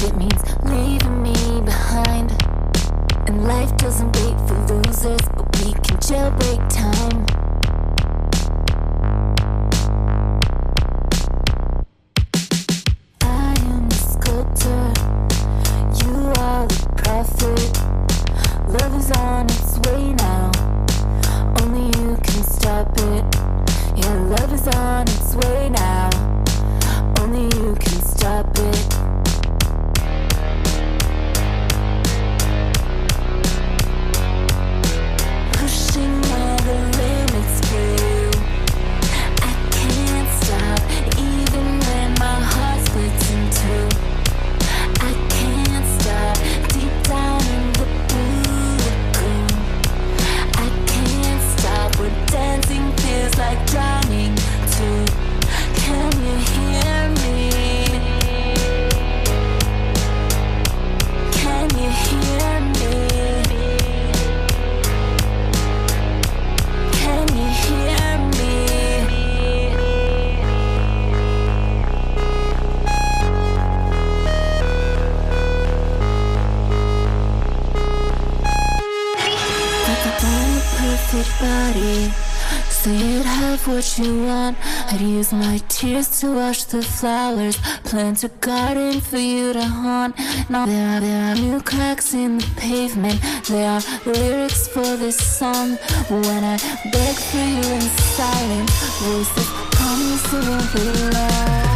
it means leaving me behind. And life doesn't wait for losers, but we can jailbreak time. I am the sculptor, you are the prophet. Love is on its way now, only you can stop it. Yeah, love is on its way now, only you can stop it. Pushing all the limits through, I can't stop, even when my heart splits in two. I can't stop, deep down in the blue lagoon. I can't stop, what dancing feels like drowning too. Can you hear me? Can you hear me? Can you hear me? Got the perfect body, say it, have what you want. I'd use my tears to wash the flowers, plant a garden for you to haunt. Now there are new cracks in the pavement, there are lyrics for this song. When I beg for you in silence, voices promise it won't be long.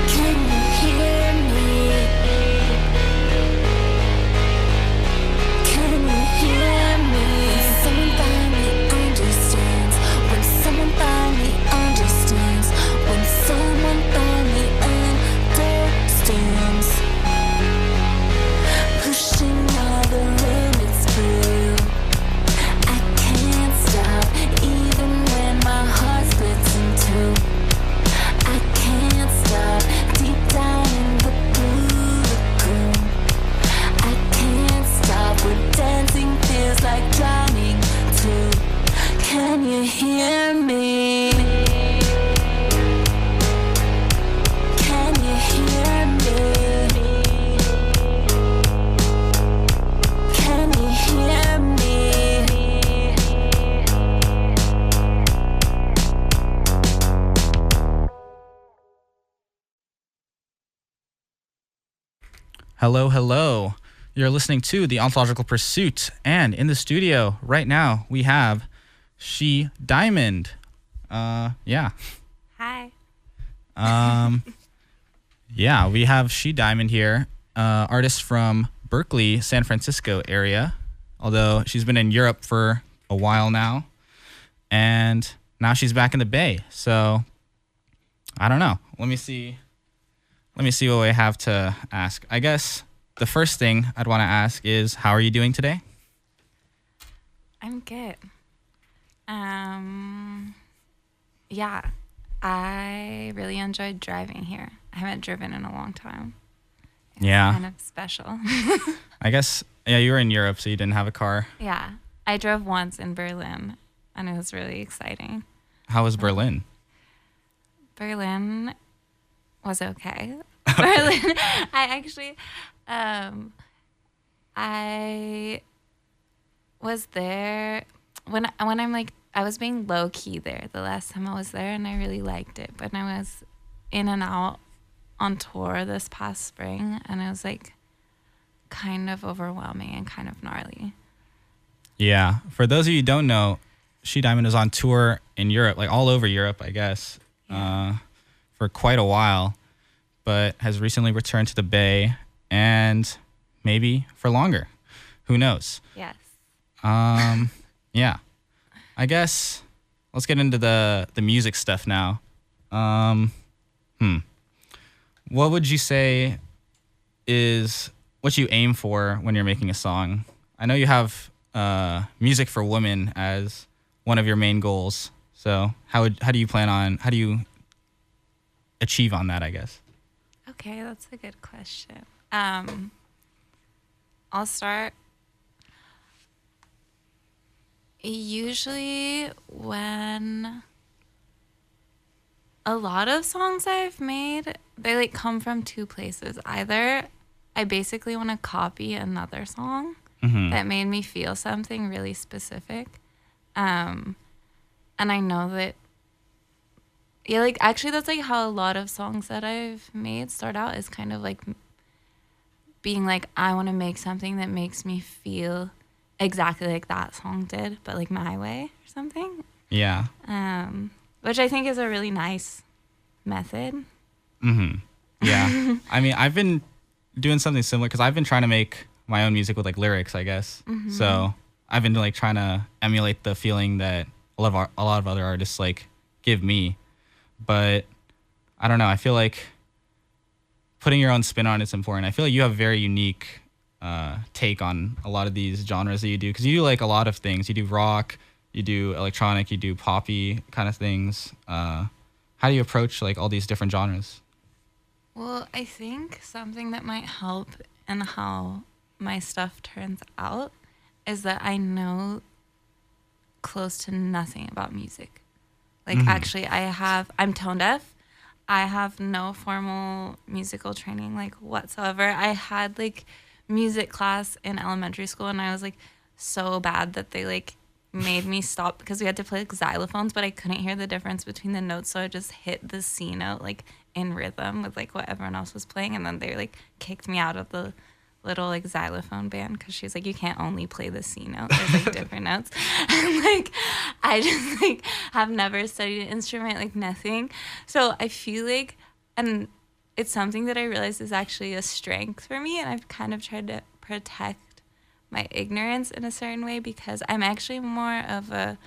Can you hear me? Can you hear me? When someone finally understands, when someone finally understands, when someone finally understands. Pushing all the limits through, I can't stop, even when my heart splits in two. I can't stop, deep down in the blue lagoon. I can't stop, what dancing feels like drowning too. Can you hear me? Can you hear me? Can you hear me? Hello, hello. You're listening to the Ontological Pursuit, and in the studio right now we have She Diamond. Yeah. Hi. Yeah, we have She Diamond here, artist from Berkeley, San Francisco area, although she's been in Europe for a while now, and now she's back in the Bay. So I don't know. Let me see what we have to ask. I guess the first thing I'd want to ask is, how are you doing today? I'm good. Yeah, I really enjoyed driving here. I haven't driven in a long time. It's kind of special. I guess, yeah, you were in Europe, so you didn't have a car. Yeah, I drove once in Berlin, and it was really exciting. How was Berlin? Berlin was okay. Berlin, I was there when I'm like, I was being low key there the last time I was there, and I really liked it. But I was in and out on tour this past spring, and it was like kind of overwhelming and kind of gnarly. Yeah. For those of you who don't know, She Diamond is on tour in Europe, like all over Europe, I guess, for quite a while, but has recently returned to the Bay, and maybe for longer. Who knows? Yes. Yeah. I guess let's get into the music stuff now. What would you say is what you aim for when you're making a song? I know you have music for women as one of your main goals. So how do you achieve on that, I guess? Okay, that's a good question. I'll start. Usually when A lot of songs I've made, they like come from two places. Either I basically want to copy another song that made me feel something really specific. And I know that, yeah, like actually that's like how a lot of songs that I've made start out, is kind of like being like, I want to make something that makes me feel exactly like that song did, but like my way or something. Yeah. Which I think is a really nice method. Yeah. I mean, I've been doing something similar because I've been trying to make my own music with like lyrics, I guess. So I've been like trying to emulate the feeling that a lot of other artists like give me. But I don't know. I feel like putting your own spin on it's important. I feel like you have a very unique take on a lot of these genres that you do, because you do like a lot of things. You do rock, you do electronic, you do poppy kind of things. How do you approach like all these different genres? Well, I think something that might help in how my stuff turns out is that I know close to nothing about music. Like actually I'm tone deaf. I have no formal musical training like whatsoever. I had like music class in elementary school, and I was like so bad that they like made me stop because we had to play like xylophones, but I couldn't hear the difference between the notes, so I just hit the C note like in rhythm with like what everyone else was playing, and then they like kicked me out of the little like xylophone band because she's like, you can't only play the C note, there's like different notes. And like I just like have never studied an instrument, like nothing. So I feel like, and it's something that I realize is actually a strength for me, and I've kind of tried to protect my ignorance in a certain way, because I'm actually more of a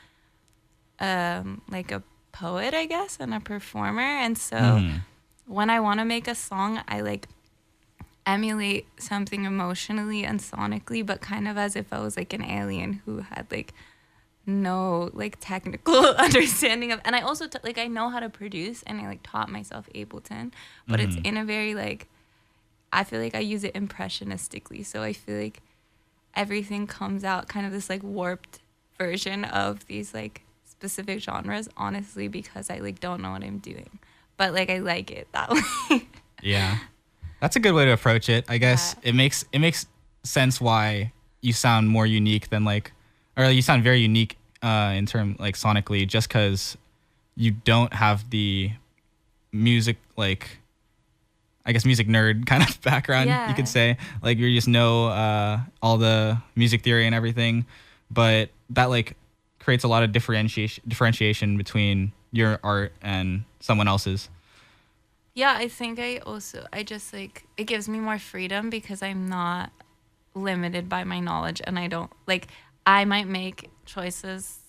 like a poet, I guess, and a performer. And so when I want to make a song, I like emulate something emotionally and sonically, but kind of as if I was like an alien who had like no like technical understanding of, and I also like I know how to produce, and I like taught myself Ableton, but it's in a very like, I feel like I use it impressionistically, so I feel like everything comes out kind of this like warped version of these like specific genres, honestly, because I like don't know what I'm doing, but like I like it that way. Yeah, that's a good way to approach it, I guess. It makes sense why you sound more unique than like, or you sound very unique in term like sonically, just because you don't have the music, like I guess music nerd kind of background, you could say. Like you just know all the music theory and everything, but that like creates a lot of differentiation between your art and someone else's. Yeah, I think I just like, it gives me more freedom because I'm not limited by my knowledge, and I don't like, I might make choices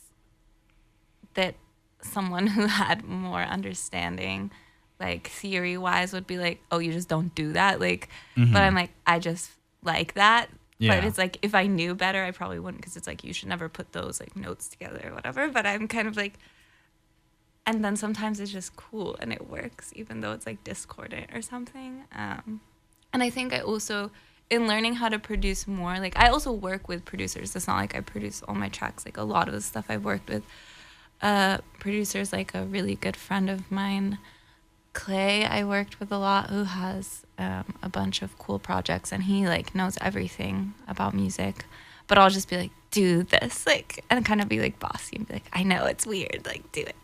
that someone who had more understanding, like theory wise, would be like, oh, you just don't do that. Like, but I'm like, I just like that. Yeah. But it's like, if I knew better, I probably wouldn't, because it's like, you should never put those like notes together or whatever. But I'm kind of like, and then sometimes it's just cool and it works, even though it's like discordant or something. And I think I also, in learning how to produce more, like I also work with producers. It's not like I produce all my tracks. Like a lot of the stuff I've worked with producers, like a really good friend of mine, Clay, I worked with a lot, who has a bunch of cool projects, and he like knows everything about music. But I'll just be like, do this, like, and kind of be like bossy and be like, I know it's weird, like, do it.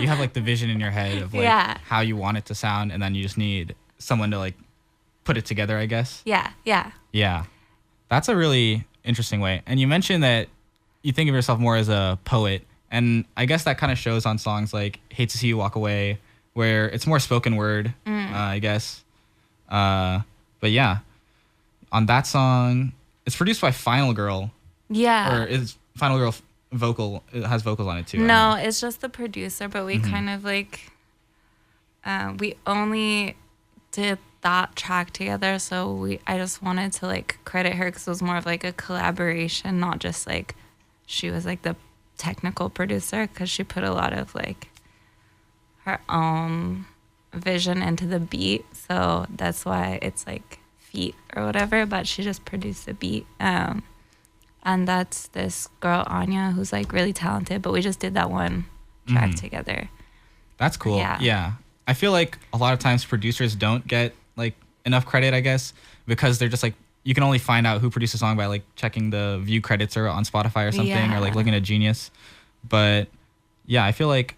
You have like the vision in your head of like how you want it to sound, and then you just need someone to like put it together, I guess. Yeah, that's a really interesting way. And you mentioned that you think of yourself more as a poet, and I guess that kind of shows on songs like Hate to See You Walk Away, where it's more spoken word, I guess. But yeah, on that song, it's produced by Final Girl. Yeah. Or is Final Girl vocal? It has vocals on it too. No, it's just the producer, but we kind of like, we only did that track together, so I just wanted to like credit her because it was more of like a collaboration, not just like she was like the technical producer, because she put a lot of like her own vision into the beat, so that's why it's like feat or whatever, but she just produced the beat. And that's this girl Anya, who's like really talented, but we just did that one track together. That's cool. Yeah. I feel like a lot of times producers don't get like enough credit, I guess, because they're just like, you can only find out who produced a song by like checking the view credits or on Spotify or something, or like looking at Genius. But yeah, I feel like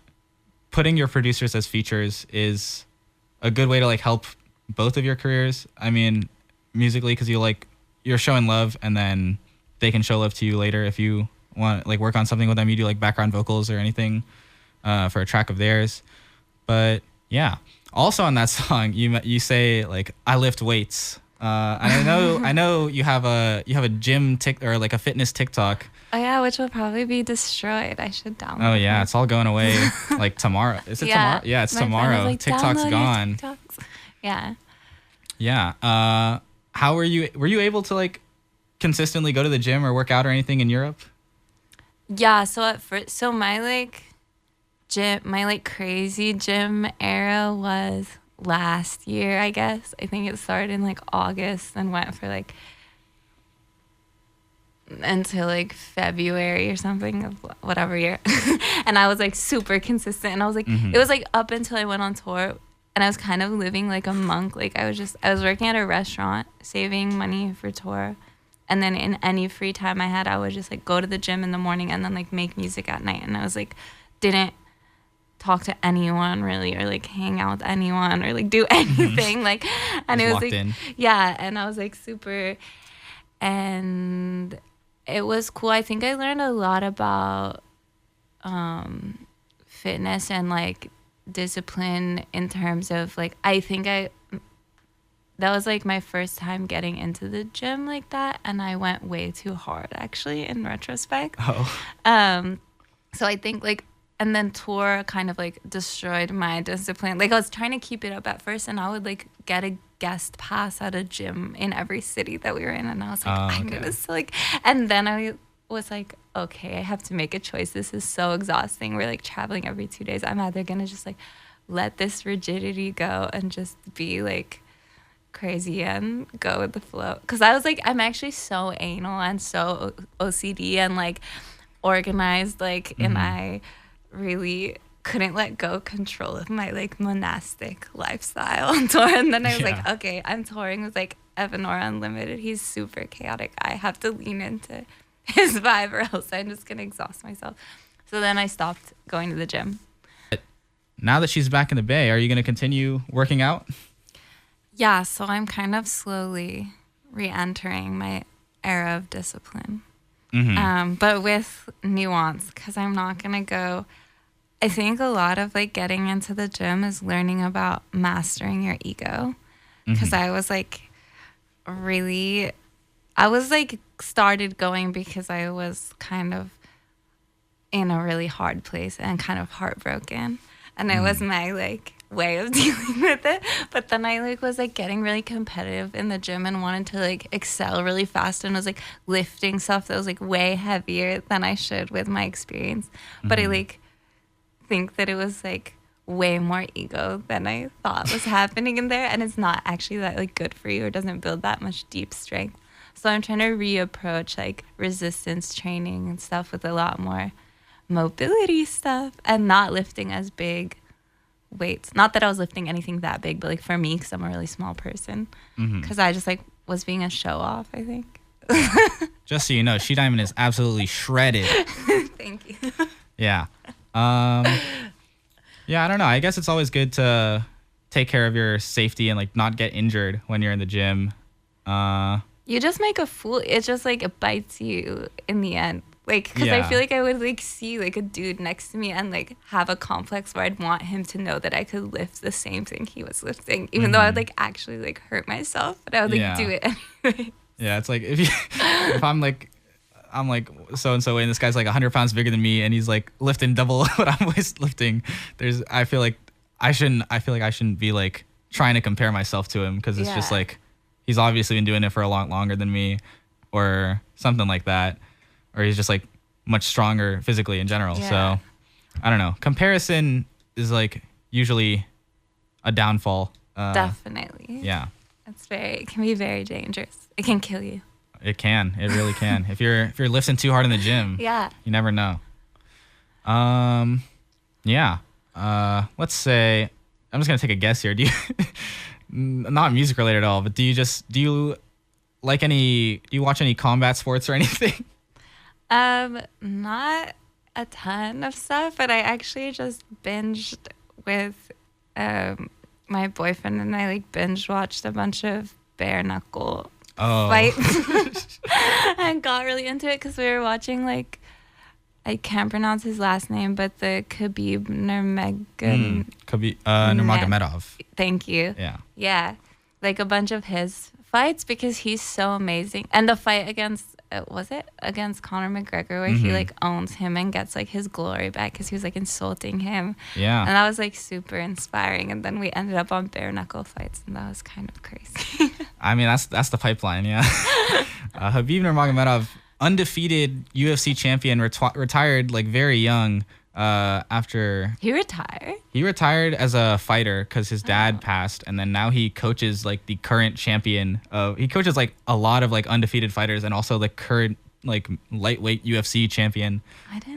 putting your producers as features is a good way to like help both of your careers. I mean, musically, because you're showing love, and then they can show love to you later if you want like work on something with them. You do like background vocals or anything for a track of theirs. But yeah, also on that song, you say like, I lift weights. And I know you have a gym or like a fitness TikTok. Oh yeah, which will probably be destroyed. I should download. Oh yeah, it's all going away like tomorrow. Is it tomorrow? Yeah, it's tomorrow. Like, TikTok's gone. TikToks. Yeah. Yeah. How were you able to like consistently go to the gym or work out or anything in Europe? Yeah. So at first, my crazy gym era was last year, I guess. I think it started in like August and went for like until like February or something of whatever year. And I was like super consistent, and I was like, it was like up until I went on tour, and I was kind of living like a monk. Like I was working at a restaurant, saving money for tour, and then in any free time I had, I would just like go to the gym in the morning and then like make music at night. And I was like, didn't talk to anyone really, or like hang out with anyone, or like do anything. Like, and it was like, yeah, and I was like super, and it was cool. I think I learned a lot about fitness and like discipline in terms of like, I think that was like my first time getting into the gym like that, and I went way too hard actually in retrospect. So I think like, and then tour kind of like destroyed my discipline. Like I was trying to keep it up at first, and I would like get a guest pass at a gym in every city that we were in, and I was like, I'm gonna like, and then I was like, okay, I have to make a choice. This is so exhausting. We're like traveling every 2 days. I'm either gonna just like let this rigidity go and just be like crazy and go with the flow. Because I was like, I'm actually so anal and so OCD and like organized, like, and I really couldn't let go control of my like monastic lifestyle on tour. And then I was like, okay, I'm touring with like Evanora Unlimited. He's super chaotic. I have to lean into his vibe, or else I'm just gonna exhaust myself. So then I stopped going to the gym. Now that she's back in the Bay, are you gonna continue working out? Yeah, so I'm kind of slowly re-entering my era of discipline. But with nuance, because I'm not gonna go. I think a lot of like getting into the gym is learning about mastering your ego. Because I was like started going because I was kind of in a really hard place and kind of heartbroken. And it was my like way of dealing with it. But then I like was like getting really competitive in the gym and wanted to like excel really fast, and was like lifting stuff that was like way heavier than I should with my experience. But I like think that it was like way more ego than I thought was happening in there, and it's not actually that like good for you, or doesn't build that much deep strength. So I'm trying to reapproach like resistance training and stuff with a lot more mobility stuff, and not lifting as big weights. Not that I was lifting anything that big, but like for me, because I'm a really small person, because I just like was being a show off, I think. Just so you know, She Diamond is absolutely shredded. Thank you. Yeah. Yeah, I don't know. I guess it's always good to take care of your safety and like not get injured when you're in the gym. You just make a fool. It just like it bites you in the end. Like, because I feel like I would like see like a dude next to me and like have a complex where I'd want him to know that I could lift the same thing he was lifting, even though I would like actually like hurt myself, but I would like do it anyway. Yeah, it's like if I'm like so and so, and this guy's like 100 pounds bigger than me, and he's like lifting double what I'm lifting. I feel like I shouldn't be like trying to compare myself to him, because it's just like he's obviously been doing it for a lot longer than me, or something like that, or he's just like much stronger physically in general. So I don't know. Comparison is like usually a downfall. Definitely. Yeah. It can be very dangerous. It can kill you. It can. It really can. If you're lifting too hard in the gym, you never know. Yeah. let's say, I'm just gonna take a guess here. Do you, not music related at all, but do you watch any combat sports or anything? Not a ton of stuff, but I actually just binged with my boyfriend, and I like binge watched a bunch of bare knuckle fights and got really into it because we were watching like, I can't pronounce his last name, but the Khabib Nurmagomedov. Thank you. Yeah, like a bunch of his fights because he's so amazing. And the fight against against Conor McGregor where he like owns him and gets like his glory back because he was like insulting him. Yeah. And that was like super inspiring. And then we ended up on bare knuckle fights, and that was kind of crazy. I mean, that's the pipeline, yeah. Khabib Nurmagomedov, undefeated UFC champion, retired like very young. After he retired as a fighter because his dad passed, and then now he coaches like the current champion he coaches like a lot of like undefeated fighters and also the current like lightweight UFC champion.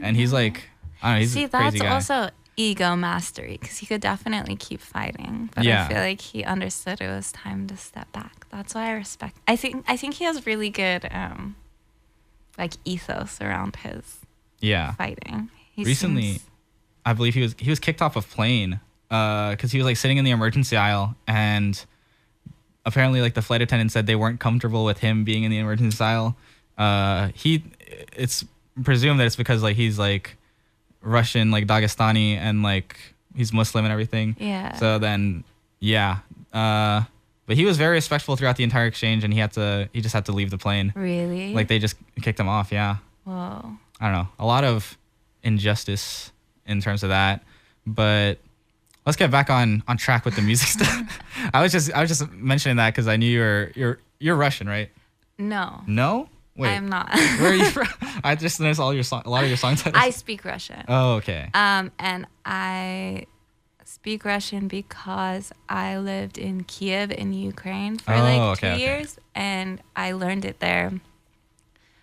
And he's like, I don't know, he's a crazy guy. That's also ego mastery because he could definitely keep fighting, but I feel like he understood it was time to step back. That's why I respect. I think he has really good like ethos around his fighting. Recently, I believe he was kicked off a plane because he was like sitting in the emergency aisle, and apparently like the flight attendant said they weren't comfortable with him being in the emergency aisle. It's presumed that it's because like he's like Russian, like Dagestani, and like he's Muslim and everything. Yeah. So then, but he was very respectful throughout the entire exchange, and he just had to leave the plane. Really? Like they just kicked him off. Yeah. Whoa. I don't know. A lot of injustice in terms of that, but let's get back on track with the music stuff. I was just mentioning that because I knew you're Russian, right? No. Wait, I'm not. Where are you from? I just noticed a lot of your song titles. I speak Russian. Oh, okay. And I speak Russian because I lived in Kiev in Ukraine for 2 years, and I learned it there.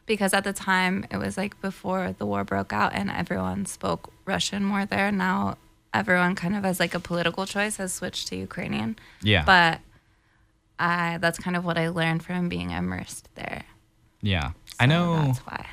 Because at the time, it was like before the war broke out and everyone spoke Russian more there. Now everyone kind of as like a political choice has switched to Ukrainian. Yeah. But that's kind of what I learned from being immersed there. Yeah. So that's why.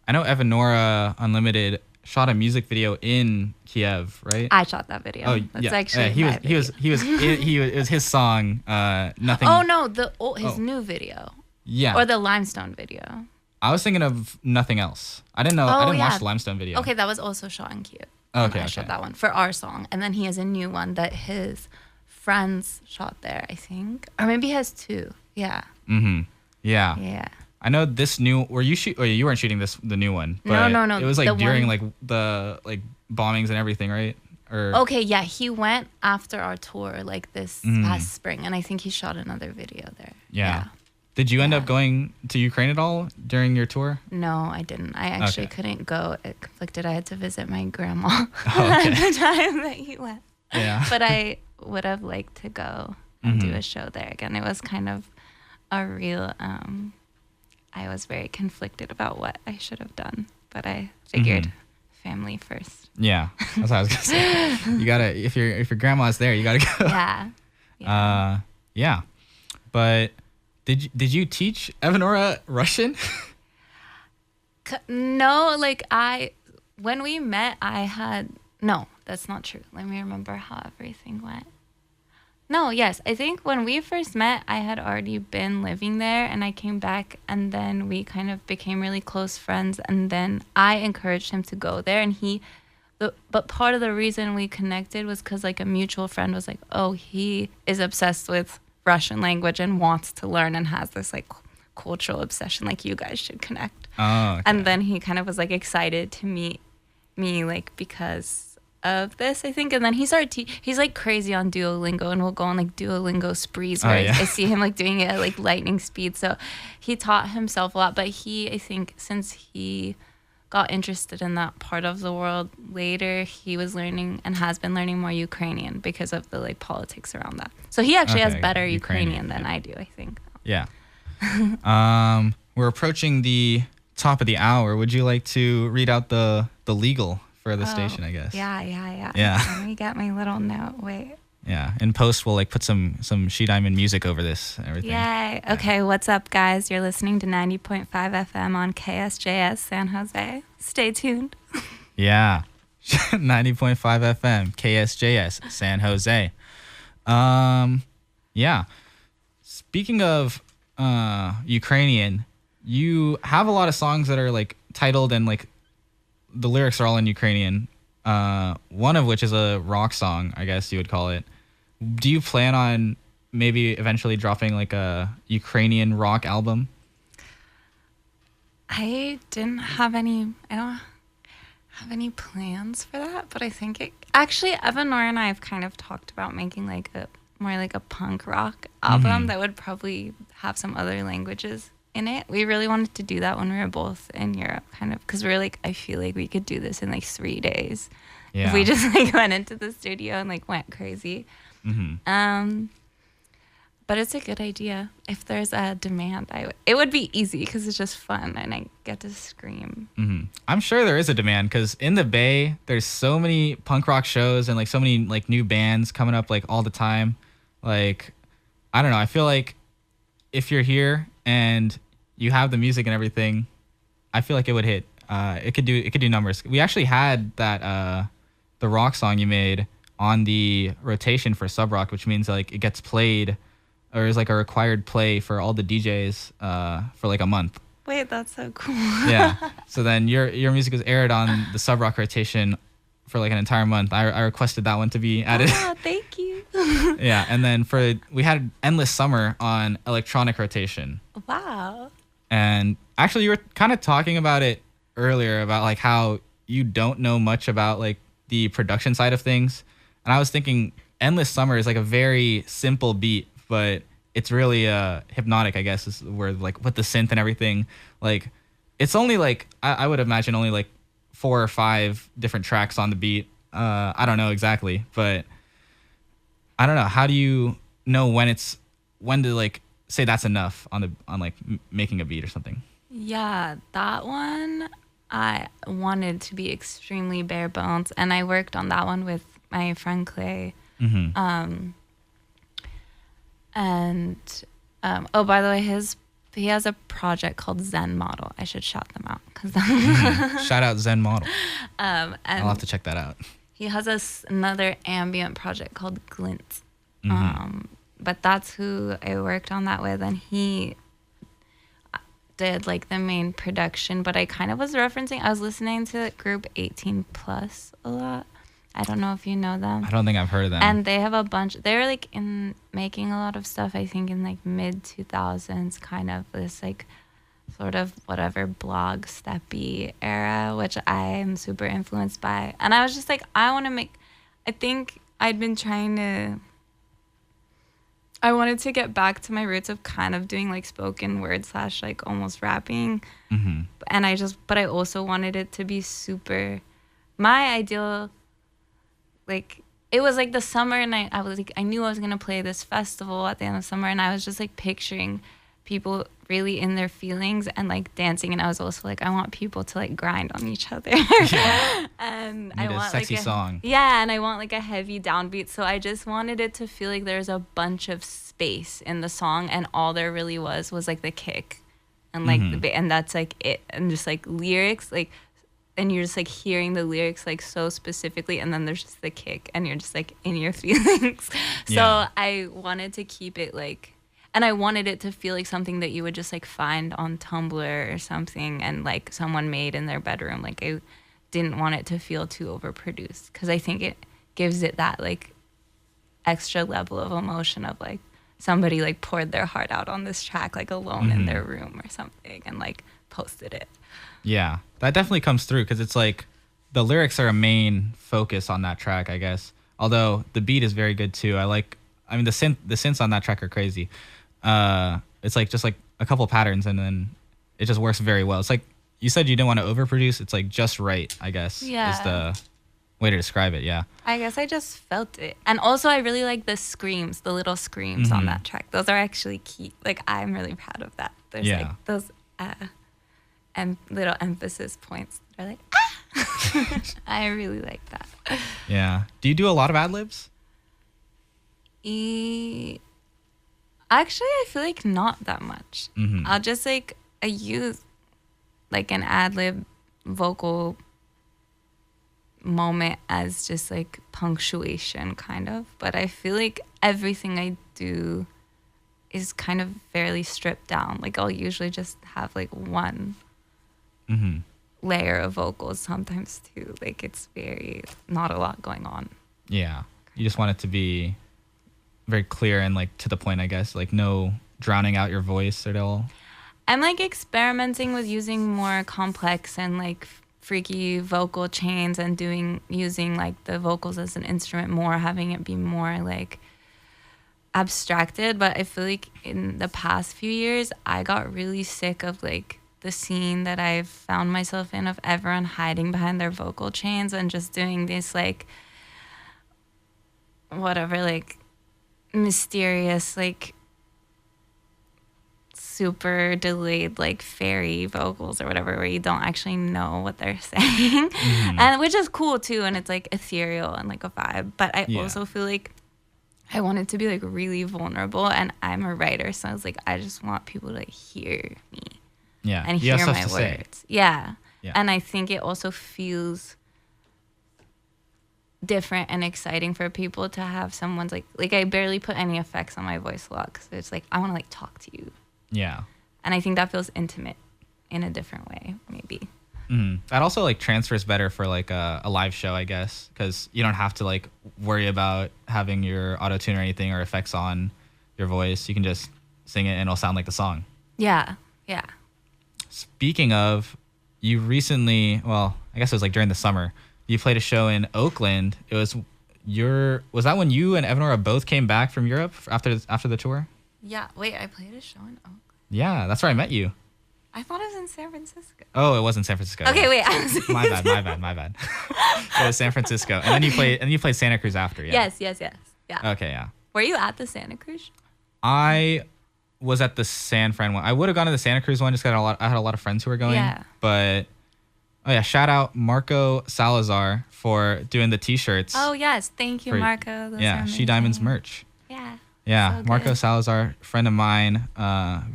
I know Evanora Unlimited shot a music video in Kiev, right? I shot that video. Oh, that's actually it was his song, Nothing. Oh no, his new video. Yeah. Or the Limestone video. I was thinking of Nothing Else. I didn't watch the Limestone video. Okay, that was also shot in Kiev. Okay, I shot that one for our song. And then he has a new one that his friends shot there, I think. Or maybe he has two. Yeah. Mm-hmm. Yeah. Yeah. I know this new, you weren't shooting the new one. But No. It was like during like the like bombings and everything, right? Okay, yeah. He went after our tour like this past spring. And I think he shot another video there. Yeah. Did you end up going to Ukraine at all during your tour? No, I didn't. I actually couldn't go. It conflicted. I had to visit my grandma at the time that he went. Yeah. But I would have liked to go and do a show there again. It was kind of a real, I was very conflicted about what I should have done. But I figured family first. Yeah, that's what I was going to say. You got to, if your grandma's there, you got to go. Yeah. Yeah. But... Did you teach Evanora Russian? No, when we met, no, that's not true. Let me remember how everything went. No, yes, I think when we first met, I had already been living there, and I came back, and then we kind of became really close friends, and then I encouraged him to go there, and but part of the reason we connected was because like a mutual friend was like, oh, he is obsessed with Russian language and wants to learn and has this like cultural obsession, like you guys should connect. Oh, okay. And then he kind of was like excited to meet me like because of this, I think. And then he started he's like crazy on Duolingo, and we'll go on like Duolingo sprees where I see him like doing it at like lightning speed. So he taught himself a lot, but I think since he got interested in that part of the world later, he was learning and has been learning more Ukrainian because of the like politics around that. So he actually has better Ukrainian than I do, I think. Yeah. We're approaching the top of the hour. Would you like to read out the legal for the station, I guess. Yeah. Yeah. Let me get my little note. Wait. Yeah. In post, we'll like put some She Diamond music over this and everything. Yay. Okay, what's up, guys? You're listening to 90.5 FM on KSJS San Jose. Stay tuned. Yeah. 90.5 FM, KSJS San Jose. Yeah. Speaking of Ukrainian, you have a lot of songs that are like titled and like the lyrics are all in Ukrainian. One of which is a rock song, I guess you would call it. Do you plan on maybe eventually dropping like a Ukrainian rock album? I don't have any plans for that, but I think actually Evan Nor and I have kind of talked about making like a more like a punk rock album that would probably have some other languages in it. We really wanted to do that when we were both in Europe, kind of, because we were like, I feel like we could do this in like 3 days. Yeah. If we just like went into the studio and like went crazy. But it's a good idea. If there's a demand, it would be easy because it's just fun and I get to scream. I'm sure there is a demand because in the Bay, there's so many punk rock shows and like so many like new bands coming up like all the time. Like, I don't know. I feel like if you're here and you have the music and everything, I feel like it would hit. It could do numbers. We actually had that the rock song you made on the rotation for Sub Rock, which means like it gets played or is like a required play for all the DJs for like a month. Wait, that's so cool. Yeah. So then your music is aired on the Sub Rock rotation for like an entire month. I requested that one to be added. Oh, thank you. Yeah, and then we had Endless Summer on electronic rotation. Wow. And actually, you were kind of talking about it earlier about like how you don't know much about like the production side of things. And I was thinking Endless Summer is like a very simple beat, but it's really hypnotic, I guess, is the word, like with the synth and everything. Like it's only like I would imagine only like 4 or 5 different tracks on the beat. I don't know exactly, but I don't know. How do you know when to like say that's enough on like making a beat or something? Yeah, that one I wanted to be extremely bare bones, and I worked on that one with my friend Clay. Oh, by the way, he has a project called Zen Model. I should shout them out Shout out Zen Model. And I'll have to check that out. he has another ambient project called Glint. But that's who I worked on that with, and he did like the main production. But I kind of was listening to group 18 Plus a lot. I don't know if you know them. I don't think I've heard of them. And they have a bunch. They're like in making a lot of stuff, I think, in like mid 2000s, kind of this like sort of whatever blog steppy era, which I am super influenced by. And I was just like, I think I wanted to get back to my roots of kind of doing like spoken word / like almost rapping. And but I also wanted it to be super, my ideal, like, it was like the summer, and I was like, I knew I was going to play this festival at the end of summer, and I was just like picturing people really in their feelings and like dancing, and I was also like, I want people to like grind on each other. Yeah. And I want a sexy like song. Yeah, and I want like a heavy downbeat, so I just wanted it to feel like there's a bunch of space in the song, and all there really was like the kick and like and that's like it, and just like lyrics, like, and you're just like hearing the lyrics like so specifically, and then there's just the kick and you're just like in your feelings. So I wanted to keep it like, and I wanted it to feel like something that you would just like find on Tumblr or something and like someone made in their bedroom. Like I didn't want it to feel too overproduced, because I think it gives it that like extra level of emotion of like somebody like poured their heart out on this track like alone in their room or something and like posted it. Yeah, that definitely comes through, because it's like the lyrics are a main focus on that track, I guess. Although the beat is very good too. I mean the synths on that track are crazy. It's like just like a couple patterns, and then it just works very well. It's like you said you didn't want to overproduce. It's like just right, I guess. Yeah. Is the way to describe it. Yeah. I guess I just felt it. And also I really like the screams, the little screams on that track. Those are actually key. Like I'm really proud of that. There's like those and little emphasis points. They're like, ah! I really like that. Yeah. Do you do a lot of ad libs? Actually, I feel like not that much. Mm-hmm. I'll just like I use like an ad lib vocal moment as just like punctuation kind of, but I feel like everything I do is kind of fairly stripped down. Like I'll usually just have like one layer of vocals, sometimes two. Like it's very not a lot going on. Yeah. You just want it to be very clear and like to the point, I guess. Like no drowning out your voice at all. I'm like experimenting with using more complex and like freaky vocal chains and using like the vocals as an instrument more, having it be more like abstracted. But I feel like in the past few years I got really sick of like the scene that I've found myself in of everyone hiding behind their vocal chains and just doing this like whatever, like mysterious, like super delayed, like fairy vocals or whatever, where you don't actually know what they're saying. And which is cool too, and it's like ethereal and like a vibe. But I also feel like I want it to be like really vulnerable, and I'm a writer, so I was like, I just want people to like hear me. Yeah. And hear my words. Yeah. And I think it also feels different and exciting for people to have someone's like I barely put any effects on my voice a lot because it's like I want to like talk to you. Yeah. And I think that feels intimate in a different way, maybe. That also like transfers better for like a live show, I guess, because you don't have to like worry about having your auto tune or anything or effects on your voice. You can just sing it and it'll sound like the song. Yeah. Yeah. Speaking of, you recently, well, I guess it was like during the summer, you played a show in Oakland. It was was that when you and Evanora both came back from Europe after the tour? Yeah. Wait, I played a show in Oakland. Yeah, that's where I met you. I thought it was in San Francisco. Oh, it was in San Francisco. Okay, wait. My bad. It was San Francisco, and then you played Santa Cruz after. Yeah. Yes. Yeah. Okay, yeah. Were you at the Santa Cruz? I was at the San Fran one. I would have gone to the Santa Cruz one. Just got I had a lot of friends who were going. Yeah. But shout out Marco Salazar for doing the T-shirts. Oh yes, thank you, Marco. Those are She Diamonds merch. Yeah. Yeah, So Marco good. Salazar, friend of mine.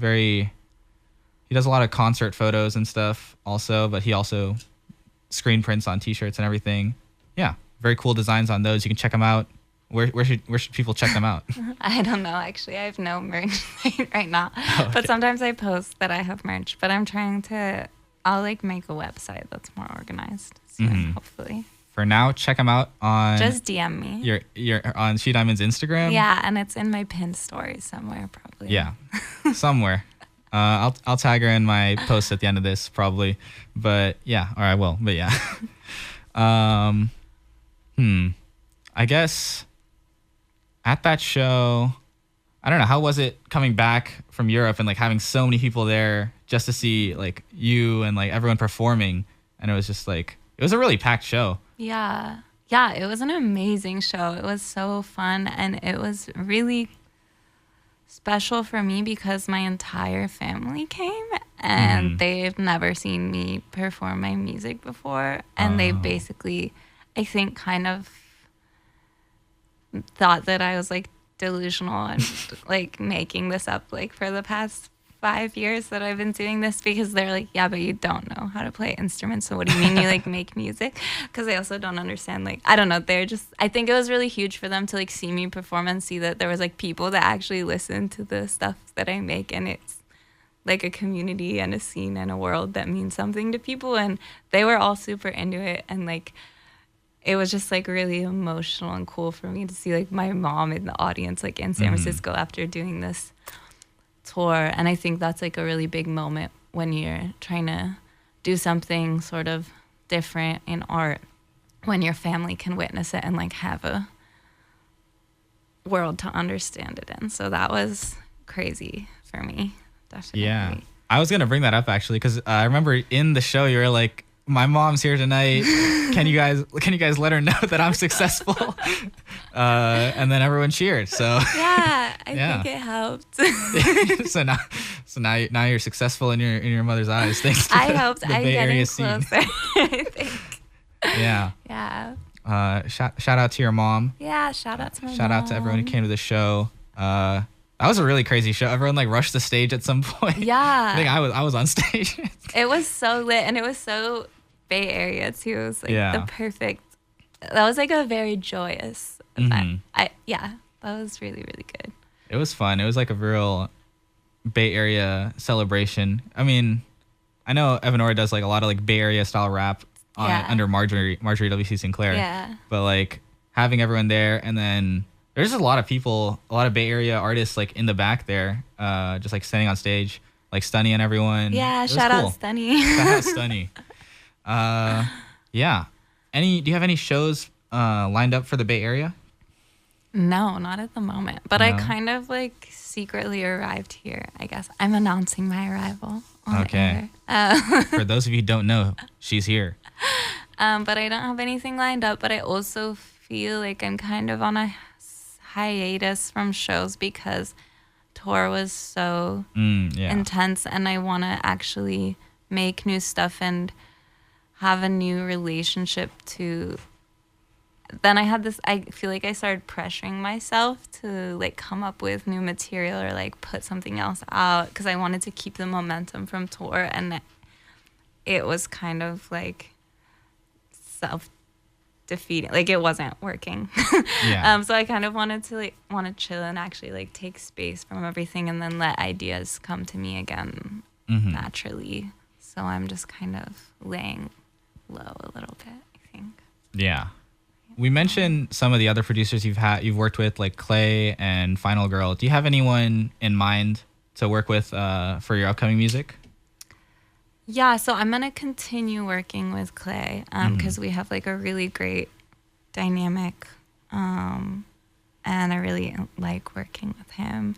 He does a lot of concert photos and stuff also, but he also screen prints on T-shirts and everything. Yeah, very cool designs on those. You can check them out. Where should people check them out? I don't know, actually. I have no merch right now. Okay. But sometimes I post that I have merch. But I'm trying to, I'll like make a website that's more organized soon, hopefully. For now, check them out on Just DM me. your on She Diamond's Instagram. Yeah, and it's in my pinned story somewhere, probably. Yeah, somewhere. I'll tag her in my post at the end of this probably, but yeah, or I will. But yeah, I guess at that show, I don't know, how was it coming back from Europe and like having so many people there just to see like you and like everyone performing, and it was just like it was a really packed show. Yeah, it was an amazing show. It was so fun, and it was really special for me because my entire family came and they've never seen me perform my music before, and they basically, I think, kind of thought that I was like delusional and like making this up like for the past 5 years that I've been doing this, because they're like, yeah, but you don't know how to play instruments, so what do you mean you like make music? Because I also don't understand, like, I don't know, they're just, I think it was really huge for them to like see me perform and see that there was like people that actually listen to the stuff that I make, and it's like a community and a scene and a world that means something to people, and they were all super into it, and like it was just like really emotional and cool for me to see like my mom in the audience like in San Francisco after doing this tour. And I think that's like a really big moment when you're trying to do something sort of different in art, when your family can witness it and like have a world to understand it in. So that was crazy for me, definitely. Yeah, I was gonna bring that up actually, because I remember in the show you were like, my mom's here tonight. Can you guys let her know that I'm successful? And then everyone cheered. So yeah, I think it helped. so now you're successful in your mother's eyes. Thanks to I hope the I'm Bay getting Area closer. scene. I think. Yeah. Yeah. Shout out to your mom. Yeah, shout out to my Shout out to everyone who came to the show. That was a really crazy show. Everyone like rushed the stage at some point. Yeah. I think I was on stage. It was so lit, and it was so Bay Area too. It was like Yeah. the perfect. That was like a very joyous event. That was really, really good. It was fun. It was like a real Bay Area celebration. I mean, I know Evanora does like a lot of like Bay Area style rap under Marjorie W.C. Sinclair. Yeah. But like having everyone there, and then there's just a lot of people, a lot of Bay Area artists like in the back there, just like standing on stage, like Stunny and everyone. Yeah, shout out Stunny. Shout out Stunny. Yeah. Do you have any shows lined up for the Bay Area? No, not at the moment. But No? I kind of like secretly arrived here, I guess. I'm announcing my arrival on Okay. air. For those of you who don't know, she's here. But I don't have anything lined up. But I also feel like I'm kind of on a hiatus from shows because tour was so intense, and I want to actually make new stuff and have a new relationship to. Then I feel like I started pressuring myself to like come up with new material or like put something else out because I wanted to keep the momentum from tour, and it was kind of like self-defeating. Like it wasn't working. Yeah. So I kind of wanted to chill and actually like take space from everything and then let ideas come to me again naturally. So I'm just kind of laying low a little bit, I think. Yeah. We mentioned some of the other producers you've worked with, like Clay and Final Girl. Do you have anyone in mind to work with for your upcoming music? Yeah, so I'm gonna continue working with Clay because we have like a really great dynamic, and I really like working with him.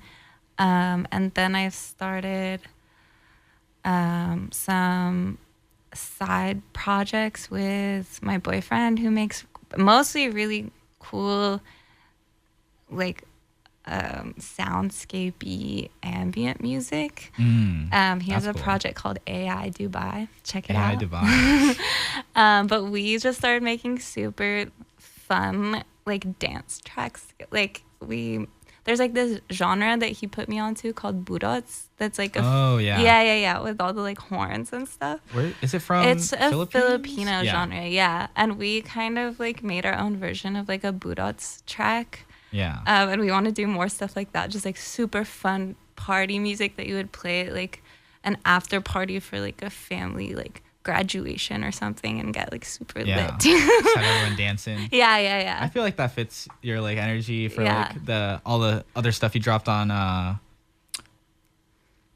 And then I've started some side projects with my boyfriend who makes mostly really cool like soundscapey ambient music. He has a project called AI Dubai. Check it out. AI Dubai. But we just started making super fun like dance tracks. Like there's like this genre that he put me onto called budots. That's like with all the like horns and stuff. Where is it from? It's a Philippines? Filipino genre, yeah. And we kind of like made our own version of like a budots track. Yeah. And we want to do more stuff like that, just like super fun party music that you would play at like an after party for like a family like graduation or something and get like super lit. Just have everyone dancing. Yeah. I feel like that fits your like energy for Yeah. like all the other stuff you dropped on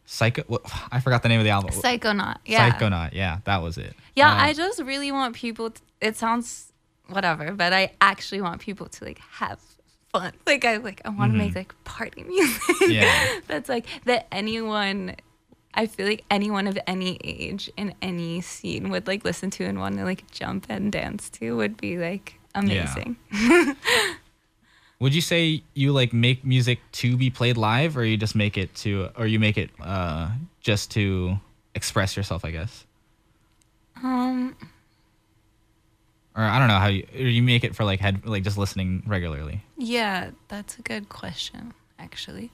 Psycho. I forgot the name of the album. Psychonaut. Yeah. Psychonaut. Yeah, that was it. Yeah, I just really want people it sounds whatever, but I actually want people to like have fun. Like I want to make like party music. Yeah. That's like that I feel like anyone of any age in any scene would like listen to and want to like jump and dance to would be like amazing. Yeah. Would you say you like make music to be played live, or you just make it just to express yourself, I guess? Or I don't know how you make it for like just listening regularly. Yeah, that's a good question, actually.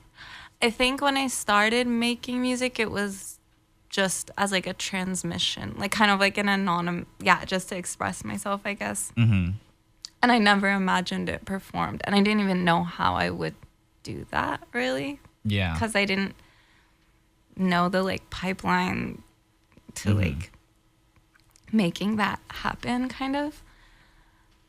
I think when I started making music, it was just as like a transmission, like kind of like an anonymous, just to express myself, I guess. Mm-hmm. And I never imagined it performed. And I didn't even know how I would do that, really. Yeah. Because I didn't know the like pipeline to like making that happen, kind of.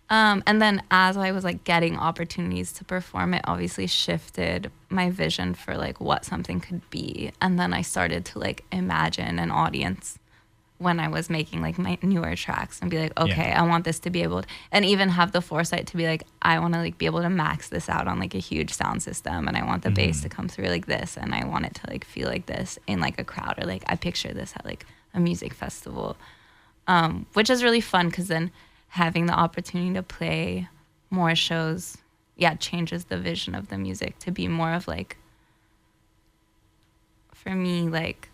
And then as I was like getting opportunities to perform, it obviously shifted my vision for like what something could be. And then I started to like imagine an audience when I was making like my newer tracks and be like, okay, I want this to be able to, and even have the foresight to be like, I want to like be able to max this out on like a huge sound system, and I want the bass to come through like this, and I want it to like feel like this in like a crowd, or like I picture this at like a music festival, which is really fun because then having the opportunity to play more shows, changes the vision of the music to be more of like, for me, like,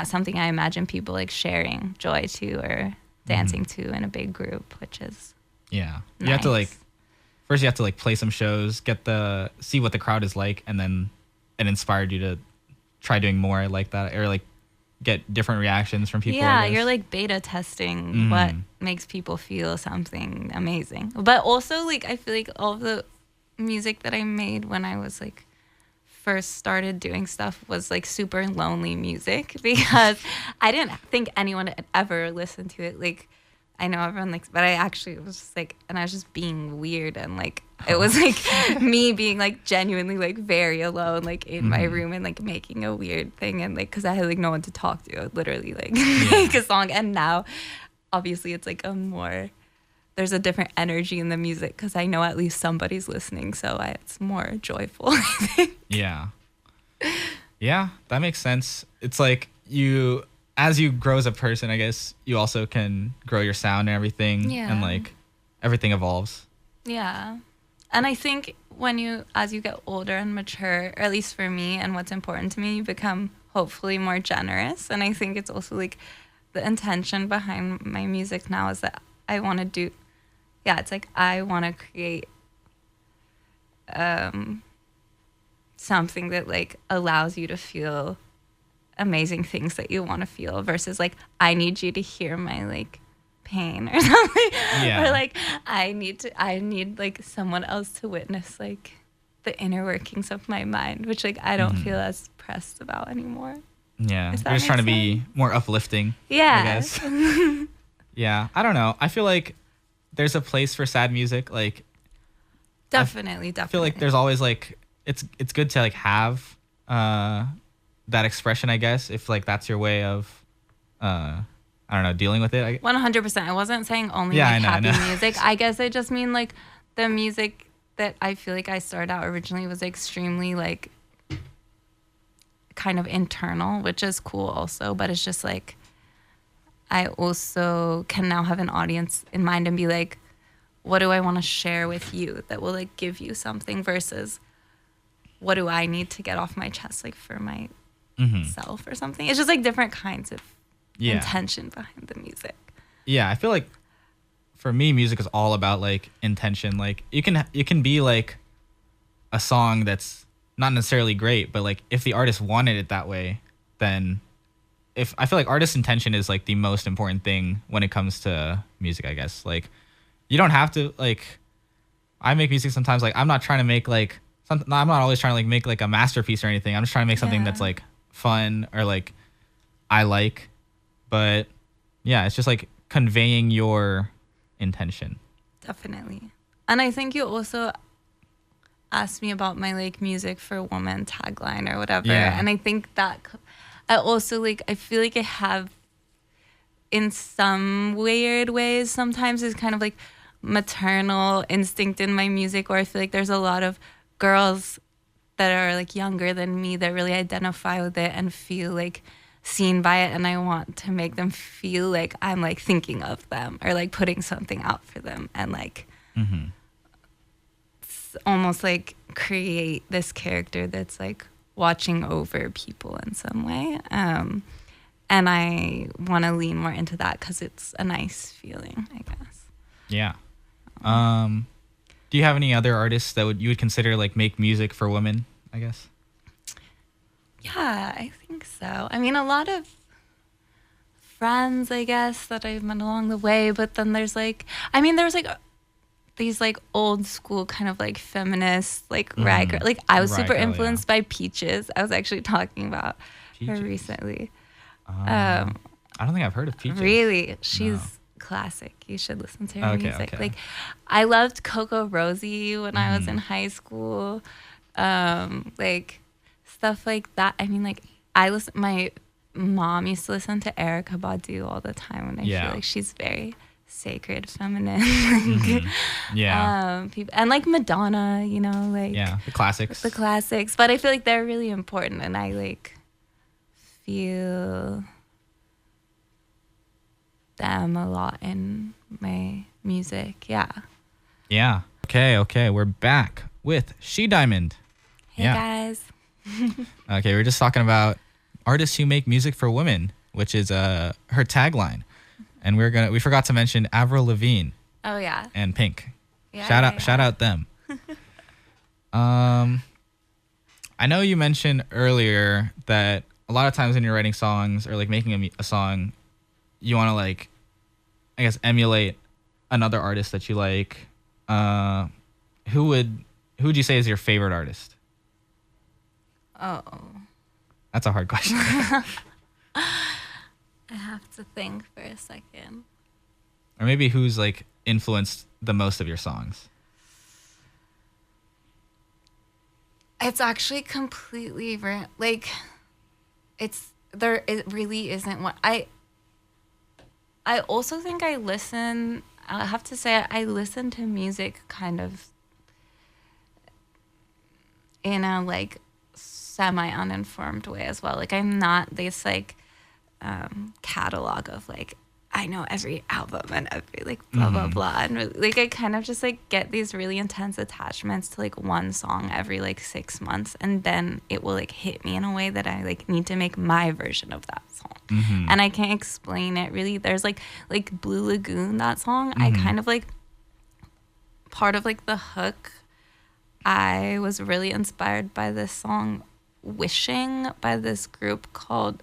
something I imagine people like sharing joy to or dancing to in a big group, which is Yeah. You nice. have to like first you have to like play some shows, see what the crowd is like, and then it inspired you to try doing more like that, or like get different reactions from people. Yeah, I guess. you're like beta testing what makes people feel something amazing. But also like I feel like all of the music that I made when I was like first started doing stuff was like super lonely music because I didn't think anyone had ever listened to it. Like I know everyone likes, but I actually was just like, and I was just being weird, and like it was like me being like genuinely like very alone, like in my room and like making a weird thing, and like because I had like no one to talk to, I would literally like make a song. And now obviously it's like there's a different energy in the music because I know at least somebody's listening, so it's more joyful. I think. Yeah, that makes sense. It's like as you grow as a person, I guess you also can grow your sound and everything, and like everything evolves. Yeah. And I think as you get older and mature, or at least for me, and what's important to me, you become hopefully more generous. And I think it's also like the intention behind my music now is that I want to it's like I want to create something that like allows you to feel amazing things that you want to feel versus like I need you to hear my like pain or something, or like I need like someone else to witness like the inner workings of my mind, which like I don't feel as pressed about anymore. Yeah, you're just trying to be more uplifting. I guess. Yeah, I don't know. I feel like there's a place for sad music. Like definitely. I feel like there's always like it's good to like have that expression, I guess, if like that's your way of I don't know, dealing with it. 100%. I wasn't saying only like happy music. I guess I just mean like the music that I feel like I started out originally was extremely like kind of internal, which is cool also, but it's just like I also can now have an audience in mind and be like, what do I want to share with you that will like give you something versus what do I need to get off my chest like for myself or something. It's just like different kinds of intention behind the music. Yeah, I feel like for me music is all about like intention. Like you can be like a song that's not necessarily great, but like if the artist wanted it that way, then I feel like artist intention is like the most important thing when it comes to music, I guess. Like you don't have to like I make music sometimes like I'm not trying to make like I'm not always trying to like make like a masterpiece or anything. I'm just trying to make something that's like fun or like I like. But yeah, it's just like conveying your intention. Definitely. And I think you also asked me about my like music for woman tagline or whatever. Yeah. And I think that I also like, I feel like I have in some weird ways sometimes is kind of like maternal instinct in my music, or I feel like there's a lot of girls that are like younger than me that really identify with it and feel like seen by it, and I want to make them feel like I'm like thinking of them or like putting something out for them and like almost like create this character that's like watching over people in some way, and I want to lean more into that because it's a nice feeling, I guess. Yeah. Do you have any other artists that you would consider like make music for women, I guess? Yeah, I think so. I mean, a lot of friends, I guess, that I've met along the way, but then there's like, I mean, there's like these like old school kind of like feminist, like rag girl. Like I was super influenced by Peaches. I was actually talking about her recently. I don't think I've heard of Peaches. Really? She's classic. You should listen to her music. Like I loved Coco Rosie when I was in high school. Like stuff like that. I mean, like my mom used to listen to Erykah Badu all the time, and I feel like she's very sacred, feminine. People, and like Madonna, you know, like the classics. The classics. But I feel like they're really important, and I like feel them a lot in my music. Yeah. Okay, we're back with She Diamond. Hey guys. Okay, we're just talking about artists who make music for women, which is her tagline. And we forgot to mention Avril Lavigne. Oh yeah. And Pink. Yeah, Shout out them. I know you mentioned earlier that a lot of times when you're writing songs or like making a song, you want to like, I guess, emulate another artist that you like. Who would you say is your favorite artist? Oh. That's a hard question. I have to think for a second. Or maybe who's like influenced the most of your songs? It's actually completely like it really isn't what I also think I have to say I listen to music kind of in a like semi uninformed way as well. Like I'm not this like catalog of like I know every album and every like blah blah blah, and really, like I kind of just like get these really intense attachments to like one song every like 6 months, and then it will like hit me in a way that I like need to make my version of that song, and I can't explain it really. There's like Blue Lagoon, that song, I kind of like part of like the hook. I was really inspired by this song Wishing by this group called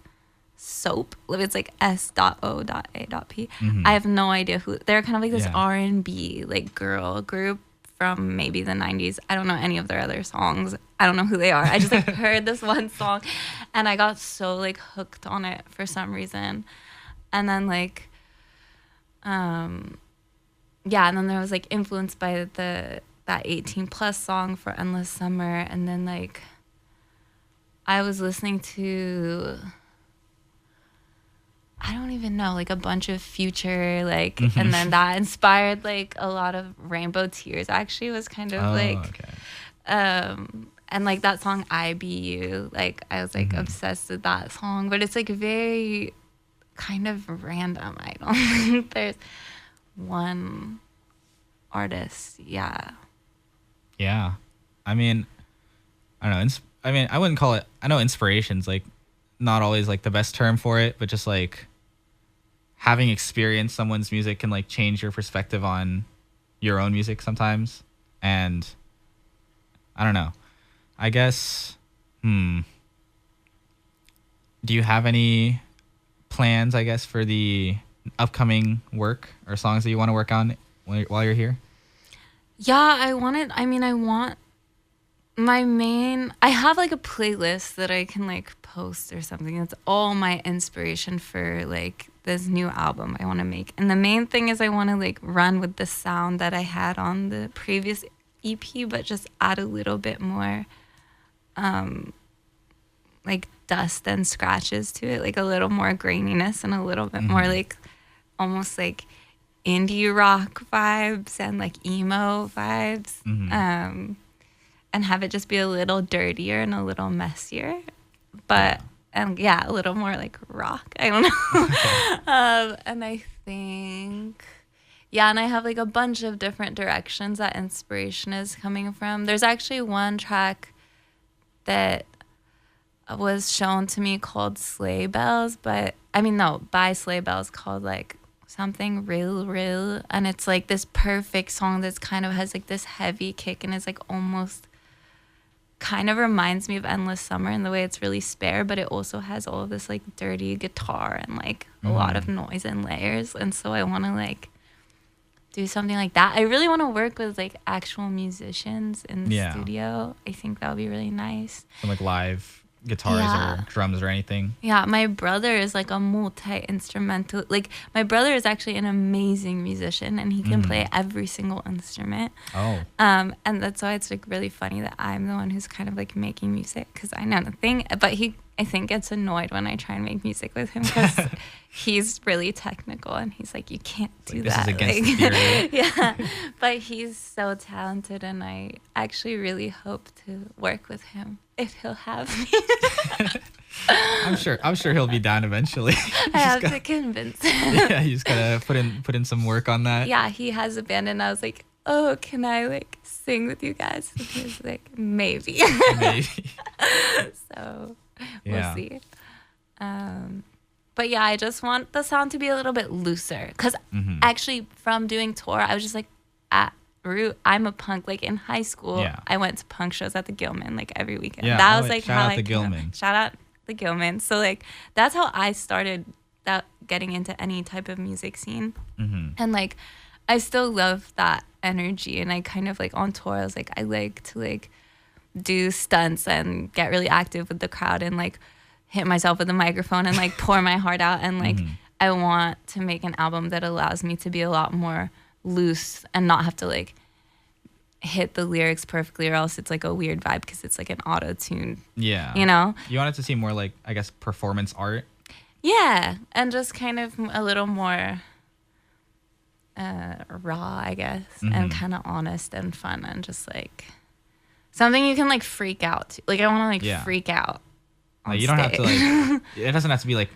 Soap. It's like S.O.A.P. I have no idea who they're. Kind of like this R&B like girl group from maybe the 90s. I don't know any of their other songs. I don't know who they are. I just like heard this one song and I got so like hooked on it for some reason. And then like and then there was like influenced by that 18 plus song for Endless Summer, and then like I was listening to I don't even know, like a bunch of Future, like, and then that inspired like a lot of Rainbow Tears. Actually, was kind of and like that song I Be You, like I was like obsessed with that song. But it's like very kind of random. I don't think there's one artist. Yeah. I mean, I don't know. I wouldn't call it. I know inspiration's like not always like the best term for it, but just like having experienced someone's music can like change your perspective on your own music sometimes. And I don't know, I guess do you have any plans, I guess, for the upcoming work or songs that you want to work on while you're here? I have like a playlist that I can like post or something. It's all my inspiration for like this new album I want to make. And the main thing is I want to like run with the sound that I had on the previous EP, but just add a little bit more like dust and scratches to it, like a little more graininess and a little bit more like almost like indie rock vibes and like emo vibes. And have it just be a little dirtier and a little messier, but a little more like rock. I don't know. And I think, and I have like a bunch of different directions that inspiration is coming from. There's actually one track that was shown to me called Sleigh Bells, by Sleigh Bells, called like something real, and it's like this perfect song that's kind of has like this heavy kick and is like almost kind of reminds me of Endless Summer in the way it's really spare, but it also has all of this like dirty guitar and like a lot of noise and layers. And so I want to like do something like that. I really want to work with like actual musicians in the studio. I think that would be really nice. Some like live guitars or drums or anything. My brother is like a multi-instrumental, like my brother is actually an amazing musician and he can play every single instrument. And that's why it's like really funny that I'm the one who's kind of like making music, because I know nothing, but he, I think, gets annoyed when I try and make music with him because he's really technical and he's like, you can't do that. This is against the theory. But he's so talented and I actually really hope to work with him if he'll have me. I'm sure he'll be down eventually. I have to convince him. You just gotta put in some work on that. Yeah, he has a band and I was like, oh, can I like sing with you guys? And he was like, maybe. Maybe. So we'll see. But yeah, I just want the sound to be a little bit looser. Because actually, from doing tour, I was just like, at root, I'm a punk. Like in high school, I went to punk shows at the Gilman like every weekend. Yeah, that was like shout how out I the Gilman. Shout out the Gilman. So like that's how I started that getting into any type of music scene. And like I still love that energy. And I kind of like on tour, I was like, I like to like do stunts and get really active with the crowd and like hit myself with a microphone and like pour my heart out. And like I want to make an album that allows me to be a lot more loose and not have to like hit the lyrics perfectly, or else it's like a weird vibe because it's like an auto tune. Yeah. You know? You want it to seem more like, I guess, performance art? Yeah. And just kind of a little more raw, I guess, and kind of honest and fun and just like something you can like freak out to. Like I want to like freak out. Like, you don't have to like, it doesn't have to be like,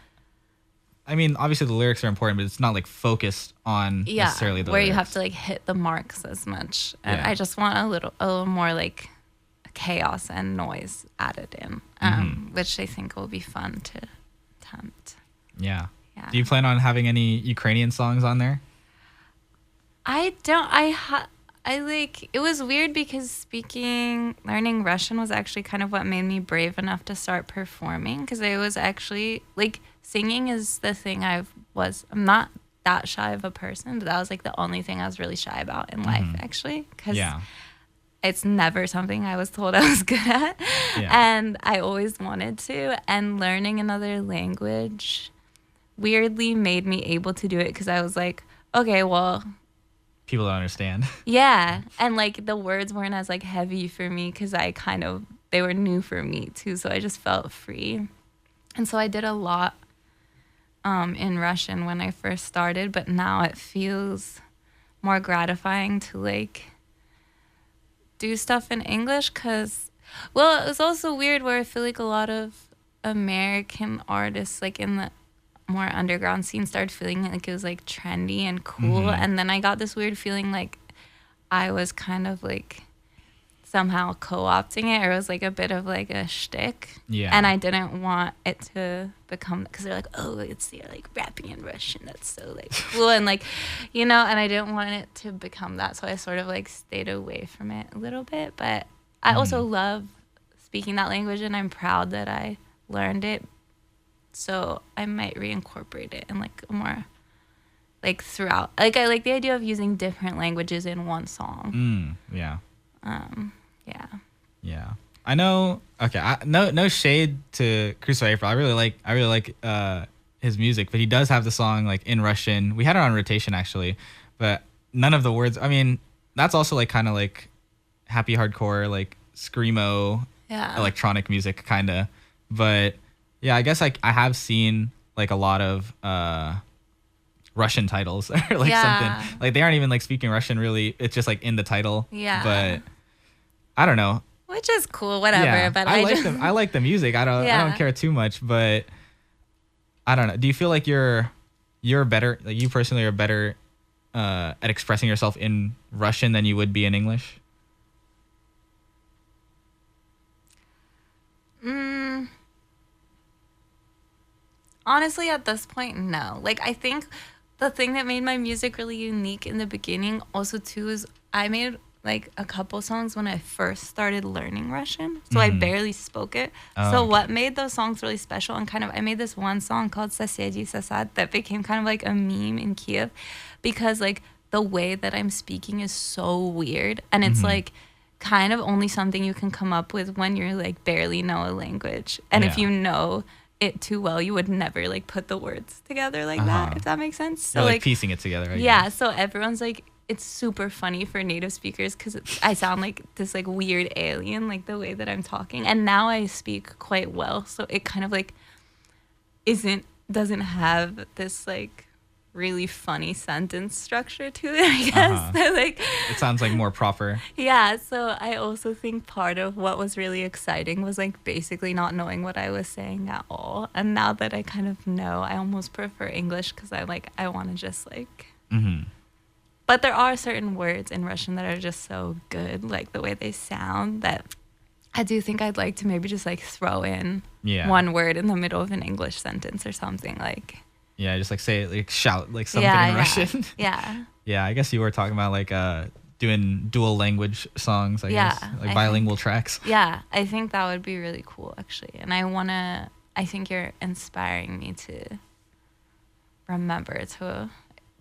I mean, obviously the lyrics are important, but it's not like focused on necessarily the where lyrics. you have to like hit the marks as much. And I just want a little more like chaos and noise added in, which I think will be fun to attempt. Yeah. Do you plan on having any Ukrainian songs on there? I don't. I like, it was weird because learning Russian was actually kind of what made me brave enough to start performing, because I was actually like, singing is the thing I'm not that shy of a person, but that was like the only thing I was really shy about in life actually, because it's never something I was told I was good at, and I always wanted to, and learning another language weirdly made me able to do it, because I was like, okay, well, people don't understand. Yeah, and like the words weren't as like heavy for me because they were new for me too, so I just felt free. And so I did a lot in Russian when I first started, but now it feels more gratifying to like do stuff in English, because, well, it was also weird where I feel like a lot of American artists like in the more underground scene started feeling like it was like trendy and cool, and then I got this weird feeling like I was kind of like somehow co-opting it, or it was like a bit of like a shtick, and I didn't want it to become, because they're like, oh, it's they're like rapping in Russian, that's so like cool, and like, you know, and I didn't want it to become that, so I sort of like stayed away from it a little bit. But I also love speaking that language, and I'm proud that I learned it. So I might reincorporate it in like more like throughout. Like I like the idea of using different languages in one song. Yeah. Yeah. I know. Okay. No shade to Crucial April. I really like his music, but he does have the song like in Russian. We had it on rotation actually, but none of the words. I mean, that's also like kind of like happy hardcore, like screamo, electronic music kind of, but. Yeah, I guess like I have seen like a lot of Russian titles or like something. Like they aren't even like speaking Russian really. It's just like in the title. Yeah. But I don't know. Which is cool, whatever. Yeah, but I like them. I like the music. I don't care too much, but I don't know. Do you feel like you're better, like you personally are better at expressing yourself in Russian than you would be in English? Honestly, at this point, no. Like, I think the thing that made my music really unique in the beginning also, too, is I made, like, a couple songs when I first started learning Russian. So I barely spoke it. What made those songs really special, and kind of, I made this one song called Соседи Сосад that became kind of like a meme in Kiev, because, like, the way that I'm speaking is so weird. And it's, like, kind of only something you can come up with when you're, like, barely know a language. And if you know it too well, you would never like put the words together like that, if that makes sense. So like piecing it together, I guess. So everyone's like, it's super funny for native speakers because I sound like this like weird alien, like the way that I'm talking, and now I speak quite well, so it kind of like doesn't have this like really funny sentence structure to it, I guess. So, like, it sounds like more proper. Yeah, so I also think part of what was really exciting was like basically not knowing what I was saying at all. And now that I kind of know, I almost prefer English because I want to just like... But there are certain words in Russian that are just so good, like the way they sound, that I do think I'd like to maybe just like throw in one word in the middle of an English sentence or something like. Yeah, just like say it, like shout like something in Russian. Yeah. Yeah, I guess you were talking about like doing dual language songs, I guess, like bilingual tracks. Yeah, I think that would be really cool actually. And I think you're inspiring me to remember to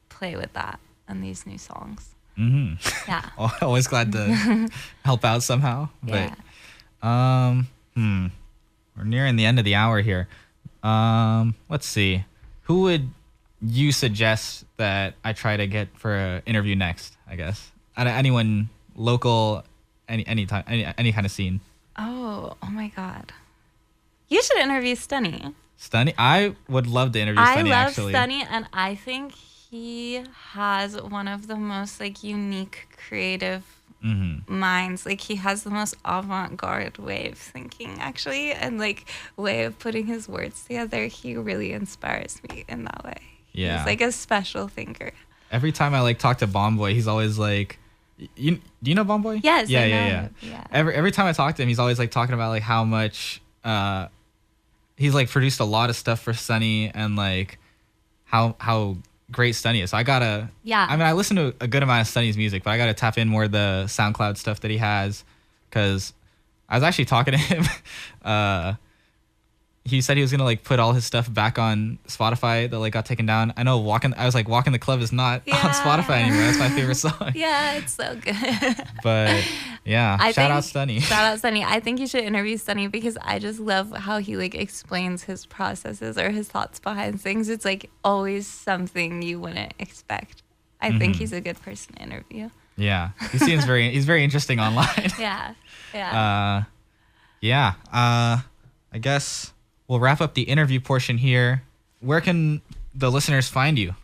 play with that in these new songs. Mm-hmm. Yeah. Always glad to help out somehow. But we're nearing the end of the hour here. Let's see. Who would you suggest that I try to get for an interview next, I guess? Anyone local, any kind of scene. Oh my God. You should interview Stunny. Stunny? I would love to interview Stunny, actually. I love Stunny, and I think he has one of the most like unique creative minds. Like he has the most avant-garde way of thinking actually, and like way of putting his words together. He really inspires me in that way. Yeah. He's like a special thinker. Every time I like talk to Bomboy, he's always like, do you know Bomboy? Yes. Yeah. Every time I talk to him, he's always like talking about like how much he's like produced a lot of stuff for Sunny and like how great Stunny is. So I gotta. Yeah. I mean, I listen to a good amount of Stunny's music, but I gotta tap in more of the SoundCloud stuff that he has, because I was actually talking to him. He said he was gonna like put all his stuff back on Spotify that like got taken down. I know Walking the Club is not on Spotify anymore. That's my favorite song. Yeah, it's so good. But yeah, shout out Stunny. Shout out Stunny. I think you should interview Stunny because I just love how he like explains his processes or his thoughts behind things. It's like always something you wouldn't expect. I think he's a good person to interview. Yeah, he seems he's very interesting online. Yeah. I guess we'll wrap up the interview portion here. Where can the listeners find you?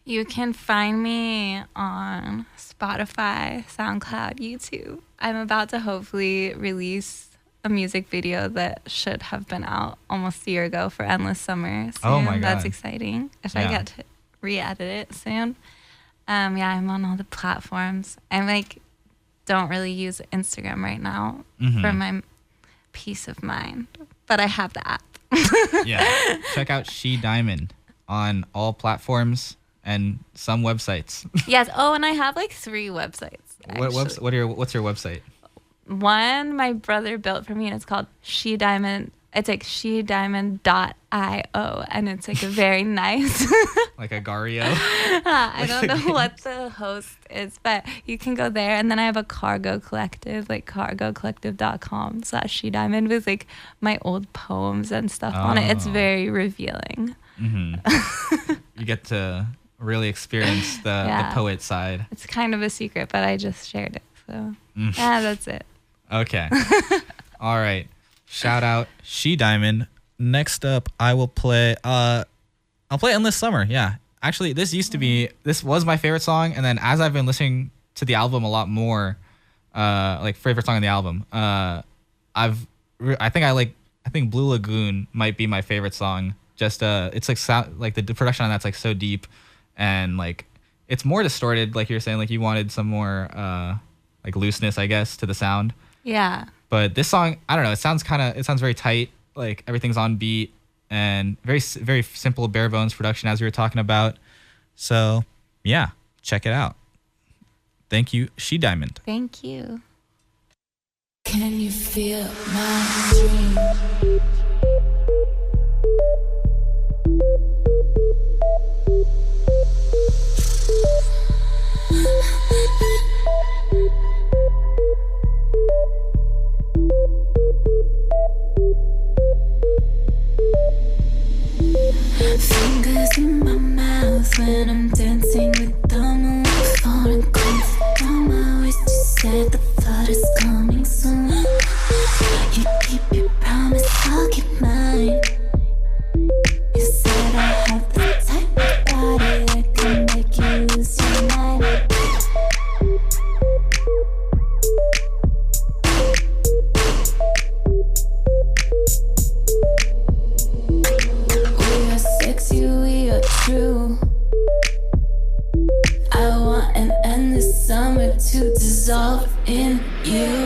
You can find me on Spotify, SoundCloud, YouTube. I'm about to hopefully release a music video that should have been out almost a year ago for Endless Summer soon. Oh my God. That's exciting. If I get to re-edit it soon. I'm on all the platforms. I like don't really use Instagram right now for my peace of mind, but I have the app. Yeah, check out She Diamond on all platforms and some websites. Yes. Oh, and I have like 3 websites. What's your website? One my brother built for me, and it's called She Diamond. It's like shediamond.io, and it's like a very nice. Like a Gario. I don't know what the host is, but you can go there. And then I have a cargo collective, like cargocollective.com/shediamond with like my old poems and stuff on it. It's very revealing. You get to really experience the poet side. It's kind of a secret, but I just shared it. So that's it. Okay. All right. Shout out She Diamond. Next up, I will play. I'll play Endless Summer. Yeah, actually, this was my favorite song, and then as I've been listening to the album a lot more, like favorite song on the album, I think Blue Lagoon might be my favorite song. Just it's like the production on that's like so deep, and like it's more distorted. Like you're saying, like you wanted some more like looseness, I guess, to the sound. Yeah. But this song, I don't know. It sounds very tight. Like everything's on beat and very, very simple, bare bones production, as we were talking about. So yeah, check it out. Thank you, She Diamond. Thank you. Can you feel my dream? Fingers in my mouth when I'm dancing with the moon. Falling close on my waist, you said the flood is coming soon. You keep your promise, I'll keep mine. You said I have the type of body that can make you lose your mind. We are sexy, we are true. I want an endless summer to dissolve in you.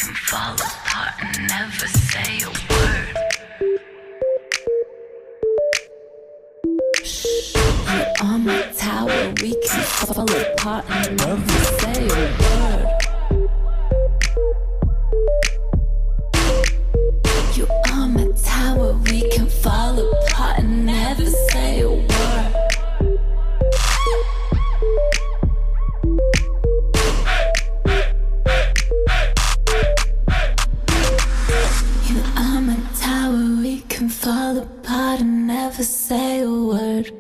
can fall apart and never say a word. You're on my tower, we can fall apart and never say a word. You're on my tower, we can fall apart and never say a word. You are my tower, we can fall apart and never say a word.